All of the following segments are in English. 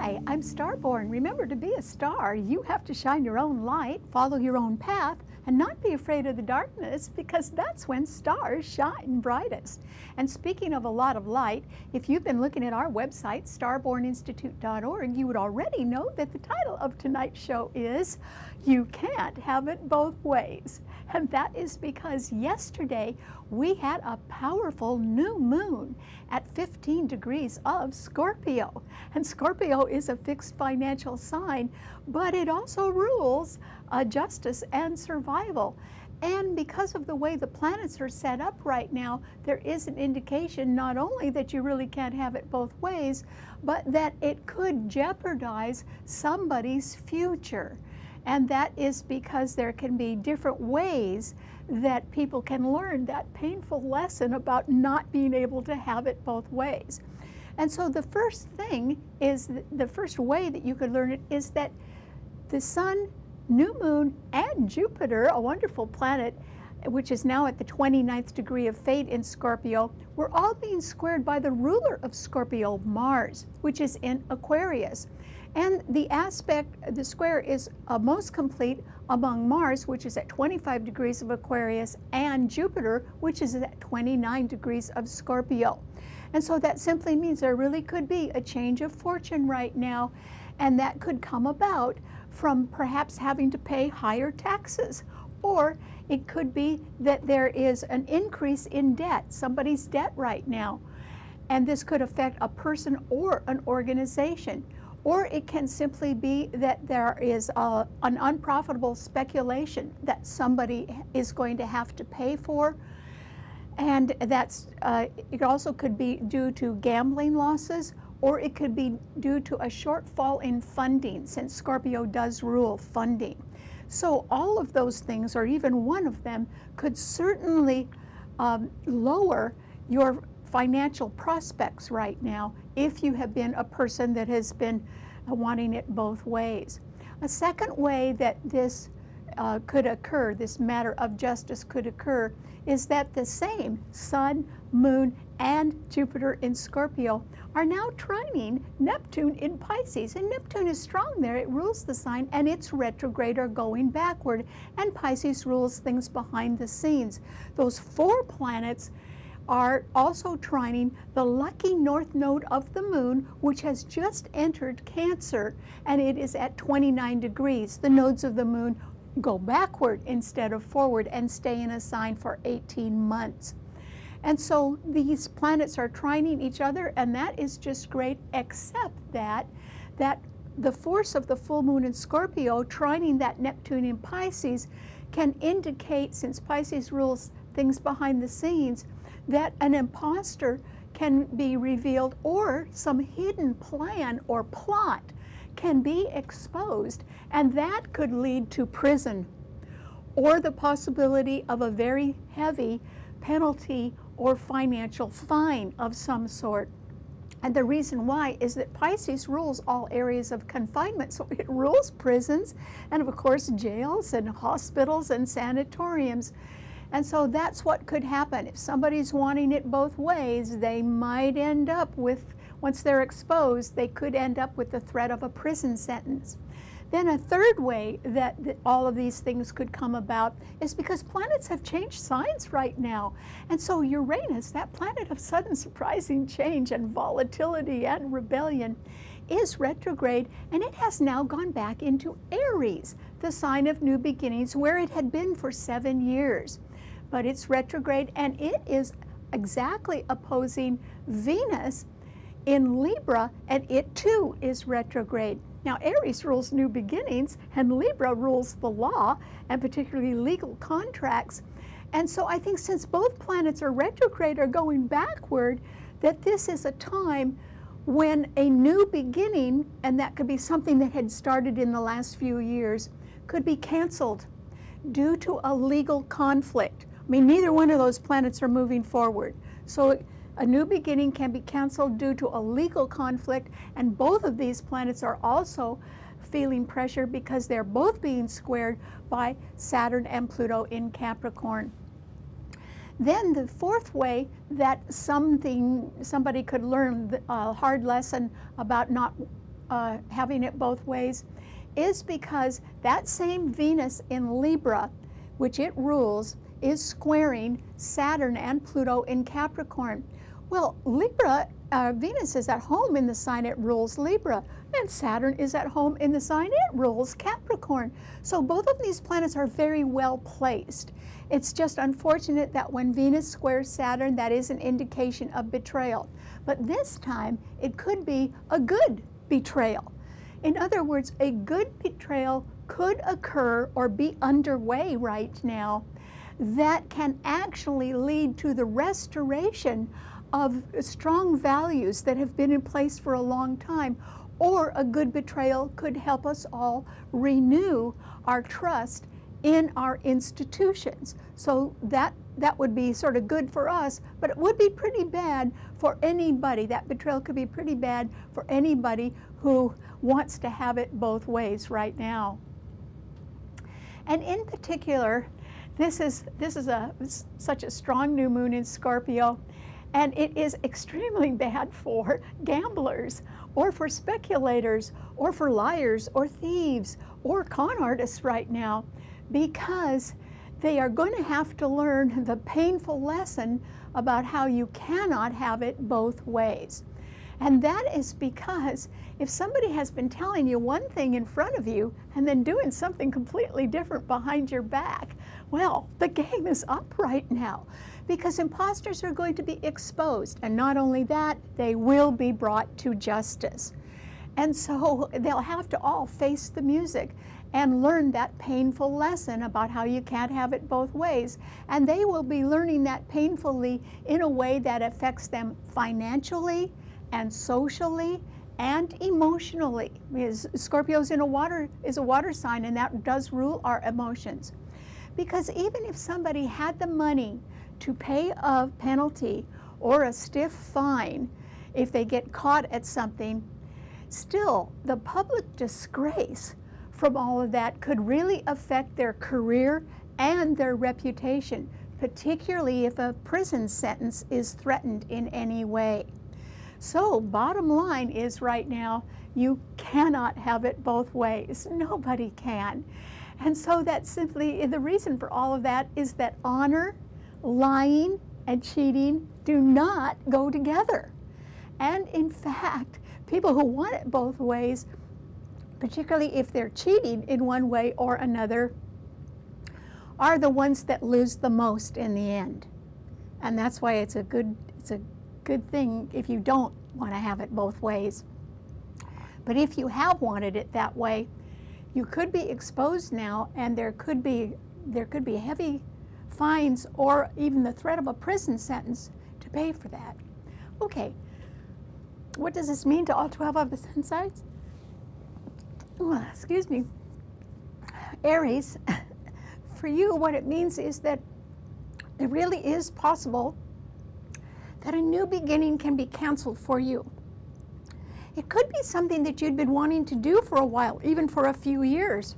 Hi, I'm Starborn. Remember, to be a star, you have to shine your own light, follow your own path, and not be afraid of the darkness, because that's when stars shine brightest. And speaking of a lot of light, if you've been looking at our website, starborninstitute.org, you would already know that the title of tonight's show is You Can't Have It Both Ways. And that is because yesterday we had a powerful new moon at 15 degrees of Scorpio. And Scorpio is a fixed financial sign, but it also rules justice and survival. And because of the way the planets are set up right now, there is an indication not only that you really can't have it both ways, but that it could jeopardize somebody's future. And that is because there can be different ways that people can learn that painful lesson about not being able to have it both ways. And so the first thing is, the first way that you could learn it is that the Sun, new moon, and Jupiter, a wonderful planet, which is now at the 29th degree of fate in Scorpio, we're all being squared by the ruler of Scorpio, Mars, which is in Aquarius. And the aspect, the square is most complete among Mars, which is at 25 degrees of Aquarius, and Jupiter, which is at 29 degrees of Scorpio. And so that simply means there really could be a change of fortune right now, and that could come about from perhaps having to pay higher taxes, or it could be that there is an increase in debt, somebody's debt right now, and this could affect a person or an organization. Or it can simply be that there is an unprofitable speculation that somebody is going to have to pay for. And that's, it also could be due to gambling losses, or it could be due to a shortfall in funding, since Scorpio does rule funding. So all of those things, or even one of them, could certainly lower your financial prospects right now if you have been a person that has been wanting it both ways. A second way that this could occur, this matter of justice could occur, is that the same Sun, Moon, and Jupiter in Scorpio are now trining Neptune in Pisces. And Neptune is strong there, it rules the sign, and it's retrograde or going backward, and Pisces rules things behind the scenes. Those four planets are also trining the lucky north node of the moon, which has just entered Cancer, and it is at 29 degrees. The nodes of the moon go backward instead of forward and stay in a sign for 18 months. And so these planets are trining each other, and that is just great, except that the force of the full moon in Scorpio trining that Neptune in Pisces can indicate, since Pisces rules things behind the scenes, that an impostor can be revealed, or some hidden plan or plot can be exposed, and that could lead to prison or the possibility of a very heavy penalty or financial fine of some sort. And the reason why is that Pisces rules all areas of confinement, so it rules prisons and of course jails and hospitals and sanatoriums. And so that's what could happen. If somebody's wanting it both ways, they might end up with, once they're exposed, they could end up with the threat of a prison sentence. Then a third way that all of these things could come about is because planets have changed signs right now. And so Uranus, that planet of sudden surprising change and volatility and rebellion, is retrograde, and it has now gone back into Aries, the sign of new beginnings, where it had been for 7 years. But it's retrograde, and it is exactly opposing Venus in Libra, and it too is retrograde. Now, Aries rules new beginnings, and Libra rules the law, and particularly legal contracts. And so I think since both planets are retrograde or going backward, that this is a time when a new beginning, and that could be something that had started in the last few years, could be canceled due to a legal conflict. I mean, neither one of those planets are moving forward. So a new beginning can be canceled due to a legal conflict, and both of these planets are also feeling pressure because they're both being squared by Saturn and Pluto in Capricorn. Then the fourth way that somebody could learn a hard lesson about not having it both ways is because that same Venus in Libra, which it rules, is squaring Saturn and Pluto in Capricorn. Well, Libra, Venus is at home in the sign it rules, Libra, and Saturn is at home in the sign it rules, Capricorn. So both of these planets are very well placed. It's just unfortunate that when Venus squares Saturn, that is an indication of betrayal. But this time, it could be a good betrayal. In other words, a good betrayal could occur or be underway right now that can actually lead to the restoration of strong values that have been in place for a long time. Or a good betrayal could help us all renew our trust in our institutions. So that would be sort of good for us, but it would be pretty bad for anybody. That betrayal could be pretty bad for anybody who wants to have it both ways right now. And in particular, this is such a strong new moon in Scorpio, and it is extremely bad for gamblers, or for speculators, or for liars, or thieves, or con artists right now, because they are going to have to learn the painful lesson about how you cannot have it both ways. And that is because if somebody has been telling you one thing in front of you and then doing something completely different behind your back, well, the game is up right now, because imposters are going to be exposed. And not only that, they will be brought to justice. And so they'll have to all face the music and learn that painful lesson about how you can't have it both ways. And they will be learning that painfully in a way that affects them financially and socially and emotionally. Because Scorpio's is a water sign, and that does rule our emotions. Because even if somebody had the money to pay a penalty or a stiff fine if they get caught at something, still the public disgrace from all of that could really affect their career and their reputation, particularly if a prison sentence is threatened in any way. So bottom line is right now, you cannot have it both ways. Nobody can. And so that's simply, the reason for all of that is that honor, lying, and cheating do not go together. And in fact, people who want it both ways, particularly if they're cheating in one way or another, are the ones that lose the most in the end. And that's why it's a good thing if you don't want to have it both ways. But if you have wanted it that way, you could be exposed now, and there could be heavy fines or even the threat of a prison sentence to pay for that. Okay, what does this mean to all 12 of the sun signs? Excuse me. Aries, for you, what it means is that it really is possible that a new beginning can be canceled for you. It could be something that you'd been wanting to do for a while, even for a few years,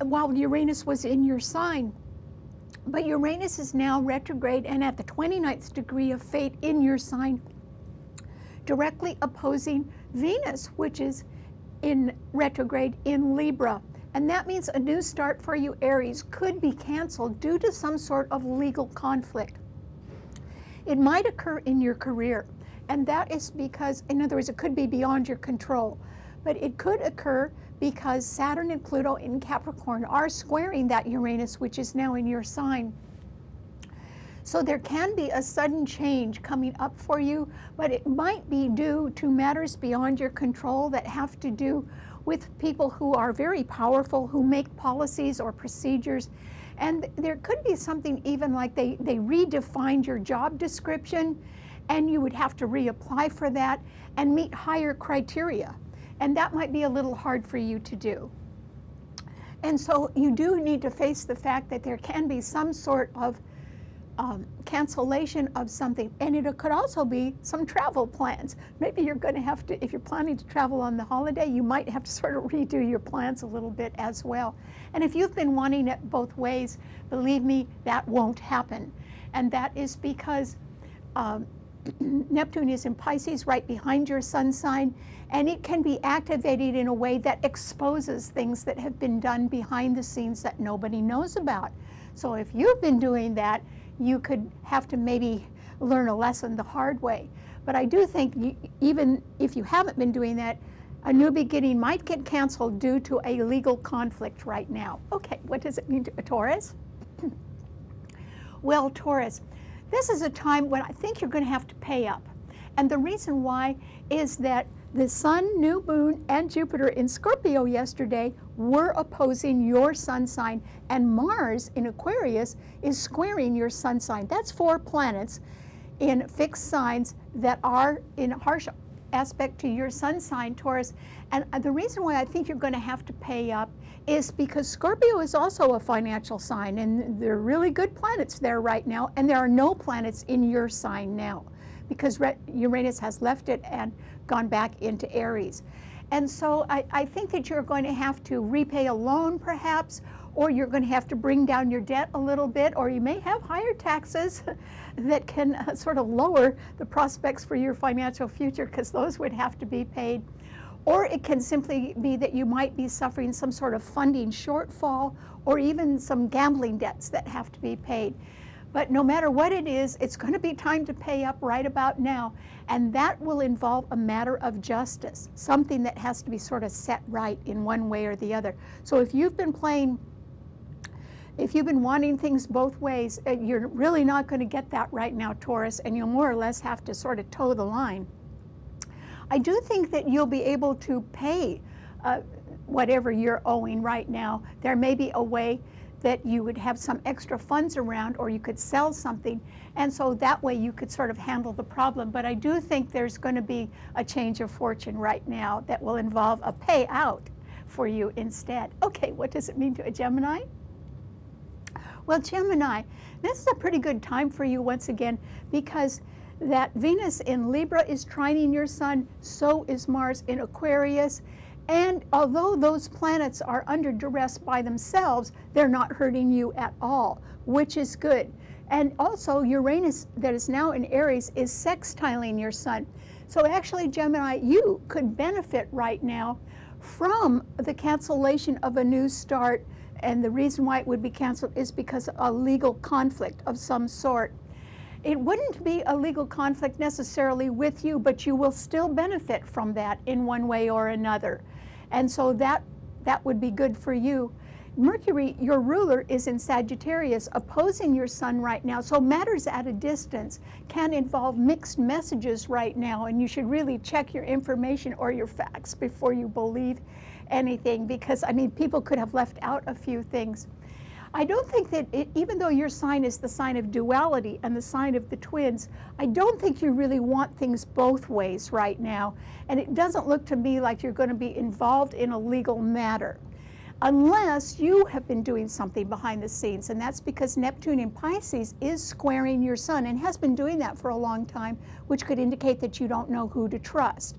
while Uranus was in your sign. But Uranus is now retrograde and at the 29th degree of fate in your sign, directly opposing Venus, which is in retrograde in Libra. And that means a new start for you, Aries, could be canceled due to some sort of legal conflict. It might occur in your career, and that is because, in other words, it could be beyond your control, but it could occur because Saturn and Pluto in Capricorn are squaring that Uranus, which is now in your sign. So there can be a sudden change coming up for you, but it might be due to matters beyond your control that have to do with people who are very powerful, who make policies or procedures. And there could be something even like they redefined your job description, and you would have to reapply for that and meet higher criteria. And that might be a little hard for you to do. And so you do need to face the fact that there can be some sort of cancellation of something. And it could also be some travel plans. Maybe you're going to have to, if you're planning to travel on the holiday, you might have to sort of redo your plans a little bit as well. And if you've been wanting it both ways, believe me, that won't happen. And that is because Neptune is in Pisces right behind your sun sign, and it can be activated in a way that exposes things that have been done behind the scenes that nobody knows about. So if you've been doing that, you could have to maybe learn a lesson the hard way. But I do think even if you haven't been doing that, a new beginning might get canceled due to a legal conflict right now. Okay, what does it mean to a Taurus? Well, Taurus, this is a time when I think you're going to have to pay up. And the reason why is that the Sun, New Moon, and Jupiter in Scorpio yesterday were opposing your sun sign, and Mars in Aquarius is squaring your sun sign. That's 4 planets in fixed signs that are in harsh aspect to your sun sign, Taurus. And the reason why I think you're going to have to pay up is because Scorpio is also a financial sign, and there are really good planets there right now, and there are no planets in your sign now because Uranus has left it and gone back into Aries. And so I think that you're going to have to repay a loan perhaps, or you're going to have to bring down your debt a little bit, or you may have higher taxes that can sort of lower the prospects for your financial future, because those would have to be paid. Or it can simply be that you might be suffering some sort of funding shortfall, or even some gambling debts that have to be paid. But no matter what it is, it's going to be time to pay up right about now, and that will involve a matter of justice, something that has to be sort of set right in one way or the other. So if you've been wanting things both ways, you're really not going to get that right now, Taurus, and you'll more or less have to sort of toe the line. I do think that you'll be able to pay whatever you're owing right now. There may be a way that you would have some extra funds around, or you could sell something, and so that way you could sort of handle the problem. But I do think there's going to be a change of fortune right now that will involve a payout for you instead. Okay, what does it mean to a Gemini? Well, Gemini, this is a pretty good time for you once again, because that Venus in Libra is trining your sun, so is Mars in Aquarius. And although those planets are under duress by themselves, they're not hurting you at all, which is good. And also Uranus, that is now in Aries, is sextiling your sun. So actually, Gemini, you could benefit right now from the cancellation of a new start. And the reason why it would be canceled is because of a legal conflict of some sort. It wouldn't be a legal conflict necessarily with you, but you will still benefit from that in one way or another. And so that would be good for you. Mercury, your ruler, is in Sagittarius, opposing your sun right now. So matters at a distance can involve mixed messages right now, and you should really check your information or your facts before you believe anything, because, I mean, people could have left out a few things. I don't think that, even though your sign is the sign of duality and the sign of the twins, I don't think you really want things both ways right now. And it doesn't look to me like you're going to be involved in a legal matter, unless you have been doing something behind the scenes. And that's because Neptune in Pisces is squaring your sun, and has been doing that for a long time, which could indicate that you don't know who to trust.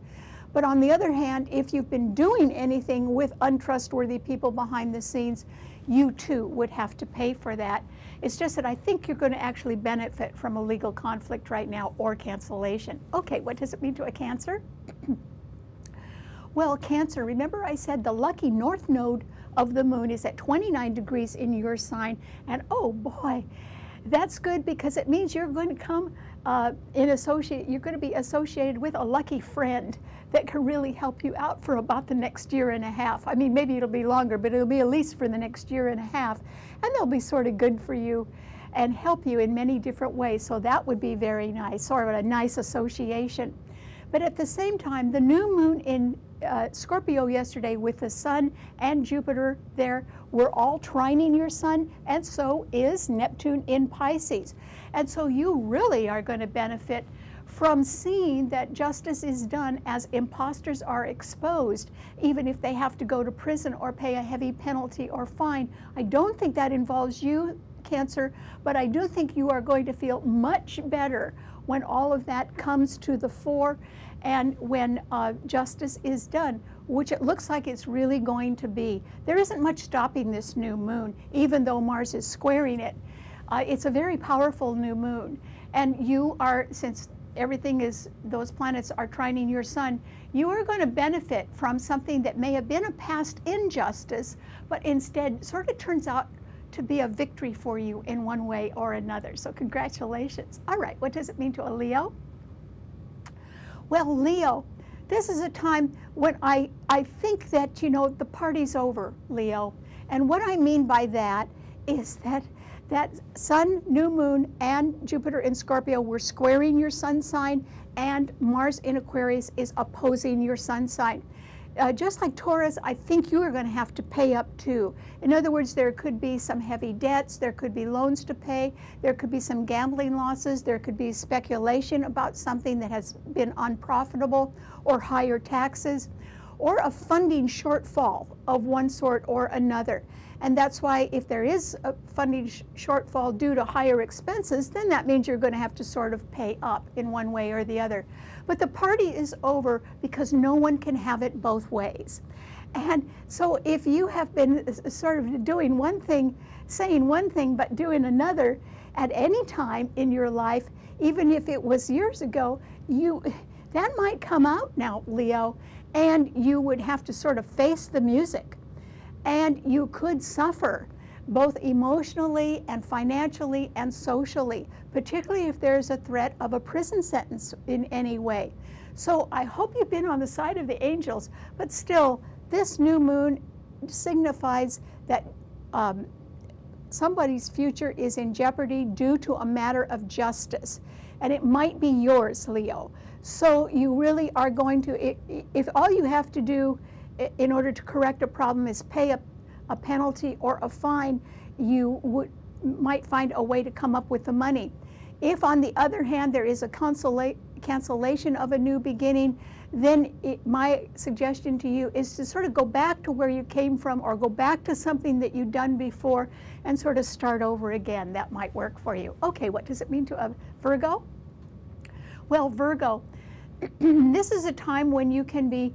But on the other hand, if you've been doing anything with untrustworthy people behind the scenes, you too would have to pay for that. It's just that I think you're going to actually benefit from a legal conflict right now, or cancellation. Okay, what does it mean to a Cancer? Well, Cancer, remember I said the lucky north node of the moon is at 29 degrees in your sign, and oh boy, that's good, because it means you're going to come you're going to be associated with a lucky friend that can really help you out for about the next year and a half. I mean, maybe it'll be longer, but it'll be at least for the next year and a half. And they'll be sort of good for you and help you in many different ways. So that would be very nice, sort of a nice association. But at the same time, the new moon in Scorpio yesterday, with the Sun and Jupiter there, were all trining your sun, and so is Neptune in Pisces. And so you really are going to benefit from seeing that justice is done as imposters are exposed, even if they have to go to prison or pay a heavy penalty or fine. I don't think that involves you, Cancer, but I do think you are going to feel much better when all of that comes to the fore, and when justice is done, which it looks like it's really going to be. There isn't much stopping this new moon, even though Mars is squaring it. It's a very powerful new moon, and you are, since everything is, those planets are trining your sun, you are going to benefit from something that may have been a past injustice, but instead sort of turns out to be a victory for you in one way or another. So congratulations. All right, what does it mean to a Leo? Well, Leo, this is a time when I think that, you know, the party's over, Leo. And what I mean by that is that Sun, New Moon, and Jupiter in Scorpio were squaring your sun sign, and Mars in Aquarius is opposing your sun sign. Just like Taurus, I think you are going to have to pay up too. In other words, there could be some heavy debts, there could be loans to pay, there could be some gambling losses, there could be speculation about something that has been unprofitable, or higher taxes, or a funding shortfall of one sort or another. And that's why if there is a funding shortfall due to higher expenses, then that means you're going to have to sort of pay up in one way or the other. But the party is over because no one can have it both ways. And so if you have been sort of doing one thing, saying one thing, but doing another at any time in your life, even if it was years ago, that might come out now, Leo, and you would have to sort of face the music. And you could suffer both emotionally and financially and socially, particularly if there's a threat of a prison sentence in any way. So I hope you've been on the side of the angels, but still, this new moon signifies that somebody's future is in jeopardy due to a matter of justice. And it might be yours, Leo. So you really are going to, if all you have to do in order to correct a problem is pay a penalty or a fine, you might find a way to come up with the money. If, on the other hand, there is a cancellation of a new beginning, then my suggestion to you is to sort of go back to where you came from, or go back to something that you've done before and sort of start over again. That might work for you. Okay, what does it mean to a Virgo? Well, Virgo, this is a time when you can be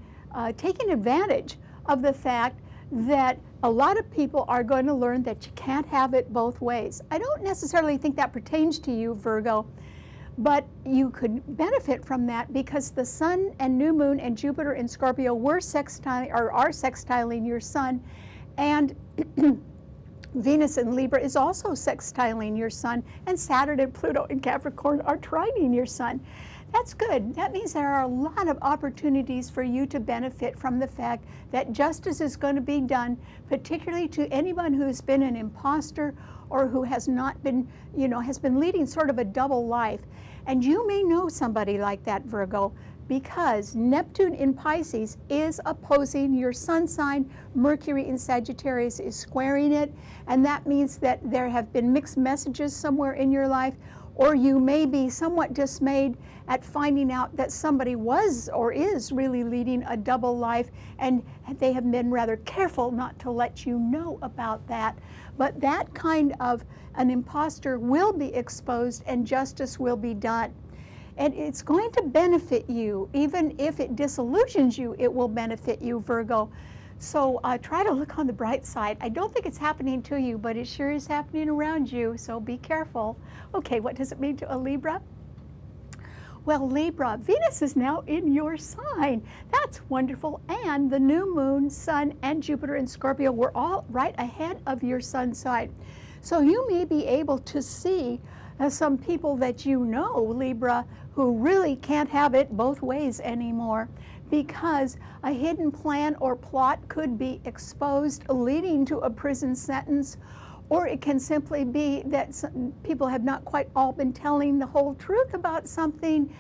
taking advantage of the fact that a lot of people are going to learn that you can't have it both ways. I don't necessarily think that pertains to you, Virgo, but you could benefit from that because the Sun and New Moon and Jupiter in Scorpio were sextiling, or are sextiling your Sun, and Venus in Libra is also sextiling your Sun, and Saturn and Pluto in Capricorn are trining your Sun. That's good. That means there are a lot of opportunities for you to benefit from the fact that justice is going to be done, particularly to anyone who has been an impostor or who has not been, has been leading sort of a double life. And you may know somebody like that, Virgo, because Neptune in Pisces is opposing your sun sign. Mercury in Sagittarius is squaring it, and that means that there have been mixed messages somewhere in your life, or you may be somewhat dismayed at finding out that somebody was or is really leading a double life, and they have been rather careful not to let you know about that. But that kind of an imposter will be exposed and justice will be done. And it's going to benefit you. Even if it disillusions you, it will benefit you, Virgo. So try to look on the bright side. I don't think it's happening to you, but it sure is happening around you, so be careful. Okay, what does it mean to a Libra? Well, Libra, Venus is now in your sign. That's wonderful. And the new moon, Sun, and Jupiter in Scorpio were all right ahead of your sun sign. So you may be able to see some people that you know, Libra, who really can't have it both ways anymore, because a hidden plan or plot could be exposed, leading to a prison sentence, or it can simply be that people have not quite all been telling the whole truth about something.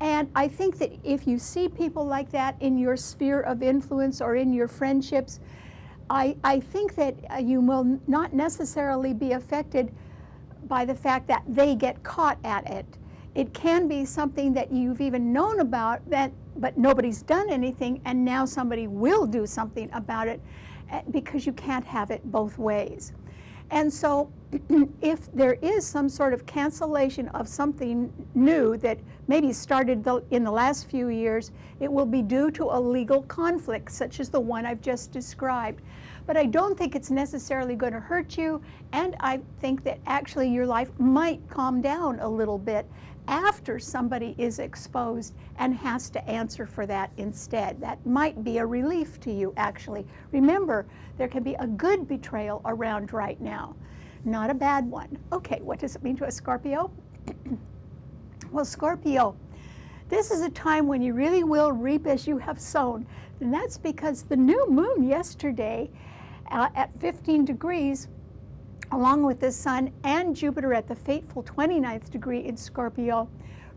And I think that if you see people like that in your sphere of influence or in your friendships, I think that you will not necessarily be affected by the fact that they get caught at it. It can be something that you've even known about, but nobody's done anything, and now somebody will do something about it because you can't have it both ways. And so if there is some sort of cancellation of something new that maybe started in the last few years, it will be due to a legal conflict, such as the one I've just described. But I don't think it's necessarily going to hurt you, and I think that actually your life might calm down a little bit after somebody is exposed and has to answer for that instead. That might be a relief to you, actually. Remember, there can be a good betrayal around right now, not a bad one. Okay, what does it mean to a Scorpio? Well, Scorpio, this is a time when you really will reap as you have sown. And that's because the new moon yesterday at 15 degrees, along with the sun and Jupiter at the fateful 29th degree in Scorpio,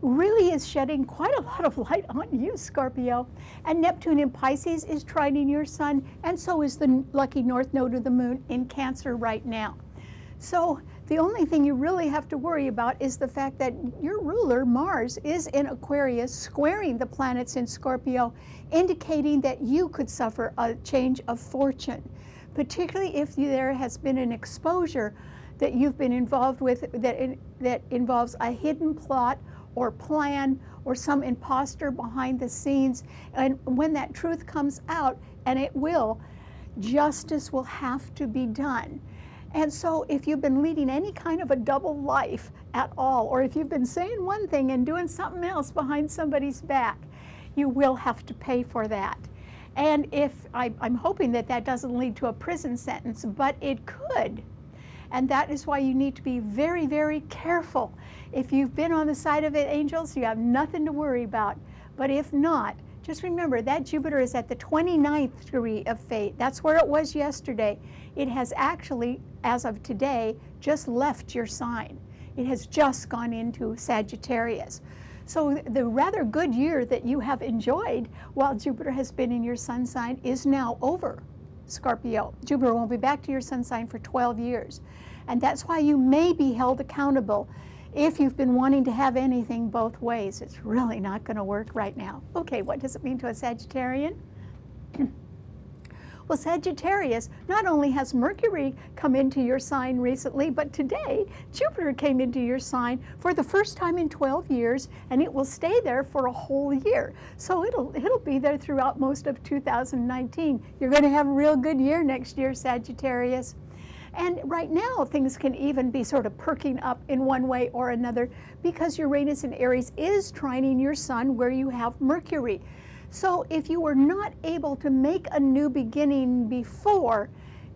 really is shedding quite a lot of light on you, Scorpio. And Neptune in Pisces is trining your sun, and so is the lucky north node of the moon in Cancer right now. So the only thing you really have to worry about is the fact that your ruler, Mars, is in Aquarius, squaring the planets in Scorpio, indicating that you could suffer a change of fortune, particularly if there has been an exposure that you've been involved with that involves a hidden plot or plan or some impostor behind the scenes. And when that truth comes out, and it will, justice will have to be done. And so if you've been leading any kind of a double life at all, or if you've been saying one thing and doing something else behind somebody's back, you will have to pay for that. And if I'm hoping that that doesn't lead to a prison sentence, but it could. And that is why you need to be very, very careful. If you've been on the side of it, angels, you have nothing to worry about. But if not, just remember that Jupiter is at the 29th degree of fate. That's where it was yesterday. It has actually, as of today, just left your sign. It has just gone into Sagittarius. So the rather good year that you have enjoyed while Jupiter has been in your sun sign is now over, Scorpio. Jupiter won't be back to your sun sign for 12 years. And that's why you may be held accountable if you've been wanting to have anything both ways. It's really not going to work right now. Okay, what does it mean to a Sagittarian? Well, Sagittarius, not only has Mercury come into your sign recently, but today Jupiter came into your sign for the first time in 12 years, and it will stay there for a whole year. So it'll be there throughout most of 2019. You're going to have a real good year next year, Sagittarius. And right now, things can even be sort of perking up in one way or another because Uranus in Aries is trining your sun where you have Mercury. So if you were not able to make a new beginning before,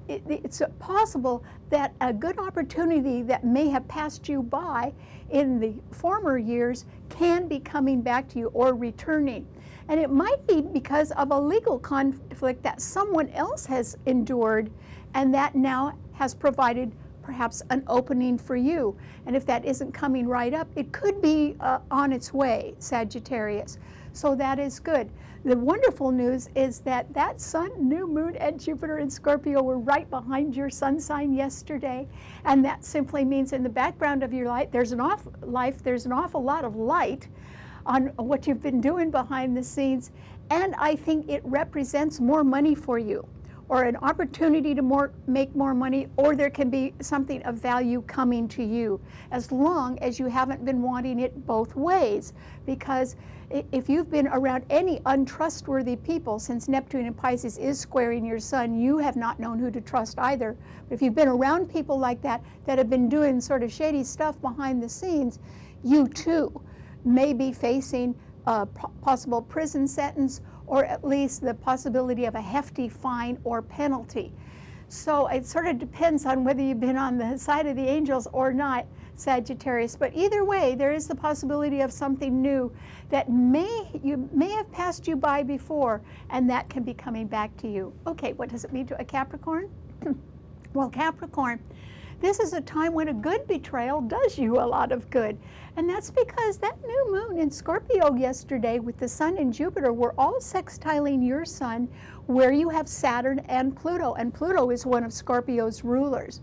it's possible that a good opportunity that may have passed you by in the former years can be coming back to you or returning. And it might be because of a legal conflict that someone else has endured, and that now has provided perhaps an opening for you. And if that isn't coming right up, it could be on its way, Sagittarius. So that is good. The wonderful news is that that sun, new moon, and Jupiter in Scorpio were right behind your sun sign yesterday. And that simply means in the background of your life, there's an awful lot of light on what you've been doing behind the scenes. And I think it represents more money for you, or an opportunity to make more money, or there can be something of value coming to you, as long as you haven't been wanting it both ways. Because if you've been around any untrustworthy people, since Neptune in Pisces is squaring your sun, you have not known who to trust either. But if you've been around people like that have been doing sort of shady stuff behind the scenes, you too may be facing a possible prison sentence, or at least the possibility of a hefty fine or penalty. So it sort of depends on whether you've been on the side of the angels or not, Sagittarius. But either way, there is the possibility of something new that may have passed you by before, and that can be coming back to you. Okay, what does it mean to a Capricorn? Well, Capricorn, this is a time when a good betrayal does you a lot of good. And that's because that new moon in Scorpio yesterday with the sun and Jupiter were all sextiling your sun where you have Saturn and Pluto. And Pluto is one of Scorpio's rulers.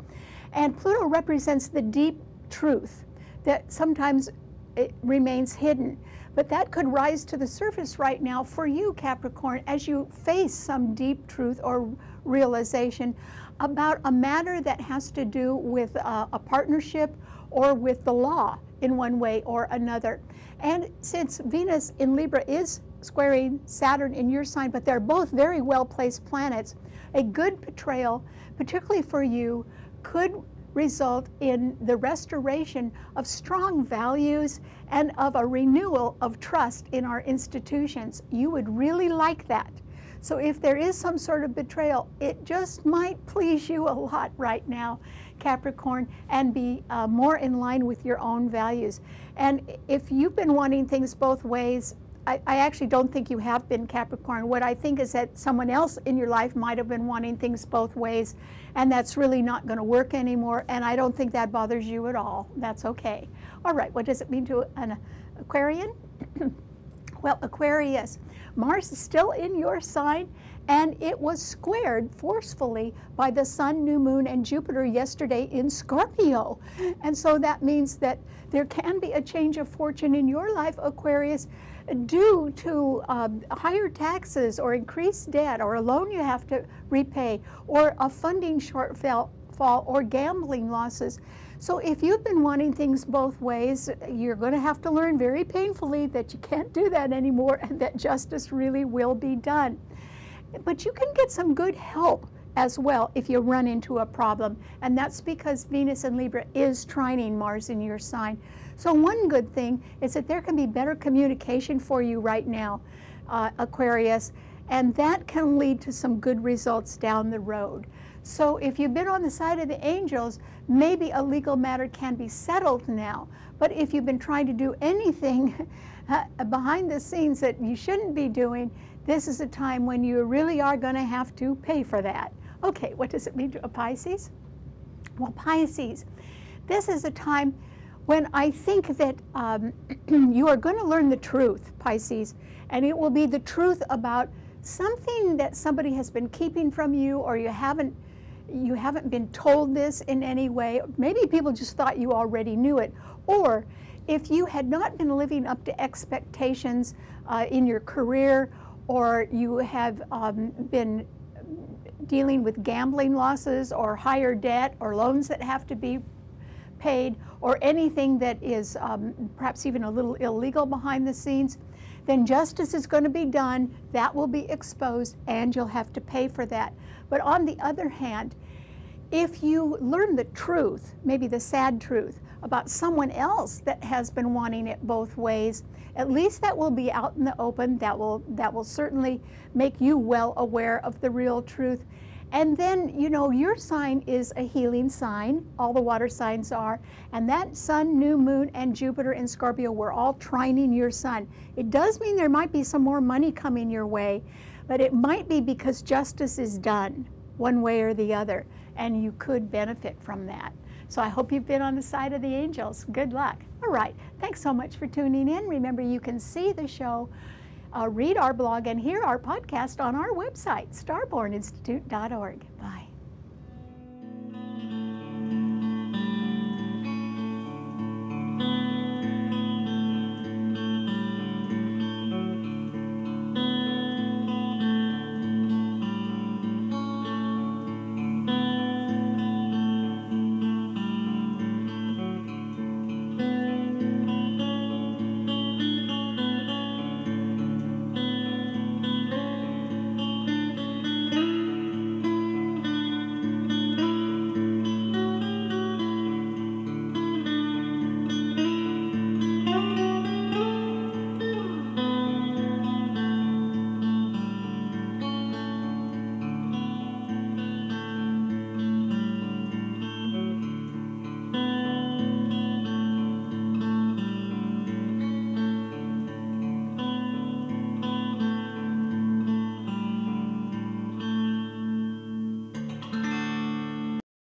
And Pluto represents the deep truth that sometimes it remains hidden. But that could rise to the surface right now for you, Capricorn, as you face some deep truth or realization about a matter that has to do with a partnership or with the law in one way or another. And since Venus in Libra is squaring Saturn in your sign, but they're both very well-placed planets, a good betrayal, particularly for you, could result in the restoration of strong values and of a renewal of trust in our institutions. You would really like that. So if there is some sort of betrayal, it just might please you a lot right now, Capricorn, and be more in line with your own values. And if you've been wanting things both ways, I actually don't think you have been, Capricorn. What I think is that someone else in your life might have been wanting things both ways, and that's really not going to work anymore, and I don't think that bothers you at all. That's okay. All right, what does it mean to an Aquarian? Well, Aquarius, Mars is still in your sign, and it was squared forcefully by the Sun, New Moon, and Jupiter yesterday in Scorpio. And so that means that there can be a change of fortune in your life, Aquarius, due to higher taxes or increased debt or a loan you have to repay or a funding shortfall or gambling losses. So if you've been wanting things both ways, you're going to have to learn very painfully that you can't do that anymore and that justice really will be done. But you can get some good help as well if you run into a problem, and that's because Venus in Libra is trining Mars in your sign. So one good thing is that there can be better communication for you right now, Aquarius, and that can lead to some good results down the road. So if you've been on the side of the angels, maybe a legal matter can be settled now. But if you've been trying to do anything behind the scenes that you shouldn't be doing, this is a time when you really are going to have to pay for that. Okay, what does it mean to a Pisces? Well, Pisces, this is a time when I think that you are going to learn the truth, Pisces, and it will be the truth about something that somebody has been keeping from you, or you haven't been told this in any way. Maybe people just thought you already knew it. Or if you had not been living up to expectations in your career, or you have been dealing with gambling losses or higher debt or loans that have to be paid, or anything that is perhaps even a little illegal behind the scenes, then justice is going to be done, that will be exposed, and you'll have to pay for that. But on the other hand, if you learn the truth, maybe the sad truth, about someone else that has been wanting it both ways, at least that will be out in the open. That will certainly make you well aware of the real truth. And then, you know, your sign is a healing sign. All the water signs are. And that Sun, New Moon, and Jupiter in Scorpio were all trining your sun. It does mean there might be some more money coming your way, but it might be because justice is done one way or the other, and you could benefit from that. So I hope you've been on the side of the angels. Good luck. All right. Thanks so much for tuning in. Remember, you can see the show, read our blog, and hear our podcast on our website, starborninstitute.org. Bye.